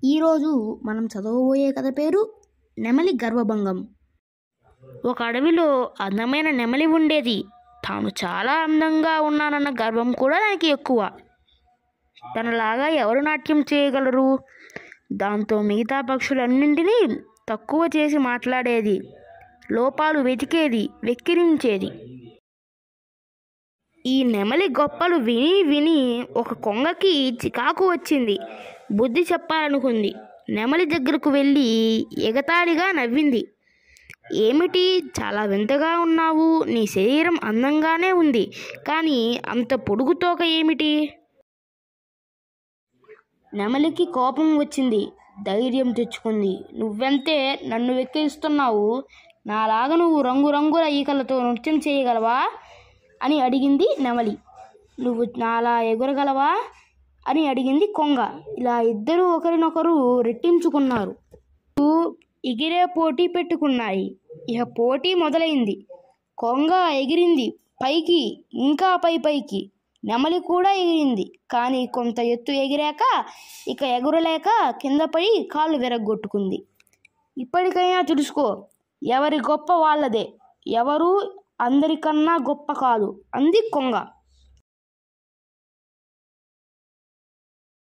ఈరోజు మనం చదవబోయే కథ పేరు నెమలి గర్వభంగం. ఒక అడవిలో అందమైన నెమలి ఉండేది. తాను చాలా అందంగా ఉన్నానన్న గర్వం కూడా దానికి ఎక్కువ. తనలాగా ఎవరు నాట్యం చేయగలరు? దాంతో మిగతా పక్షులన్నింటినీ తక్కువ చేసి మాట్లాడేది, లోపాలు వెతికేది, వెక్కిరించేది. ఈ నెమలి గొప్పలు విని విని ఒక కొంగకి చికాకు వచ్చింది. బుద్ధి చెప్పాలనుకుంది. నెమలి దగ్గరకు వెళ్ళి ఎగతాళిగా నవ్వింది. ఏమిటి, చాలా వింతగా ఉన్నావు? నీ శరీరం అందంగానే ఉంది, కానీ అంత పొడుగు తోక ఏమిటి? నెమలికి కోపం వచ్చింది. ధైర్యం తెచ్చుకుంది. నువ్వెంతే నన్ను వెక్కిరిస్తున్నావు? నాలాగా నువ్వు రంగురంగుల ఈకలతో నృత్యం చేయగలవా అని అడిగింది నెమలి. నువ్వు నాలా ఎగురగలవా అని అడిగింది కొంగ. ఇలా ఇద్దరు ఒకరినొకరు రెట్టించుకున్నారు. ఎగిరే పోటీ పెట్టుకున్నాయి. ఇక పోటీ మొదలైంది. కొంగ ఎగిరింది పైకి, ఇంకా పైకి. నెమలి కూడా ఎగిరింది. కానీ కొంత ఎత్తు ఎగిరాక ఇక ఎగురలేక కింద పడి కాళ్ళు విరగ్గొట్టుకుంది. ఇప్పటికైనా తెలుసుకో, ఎవరి గొప్ప వాళ్ళదే, ఎవరు అందరికన్నా గొప్ప కాదు అంది కొంగ.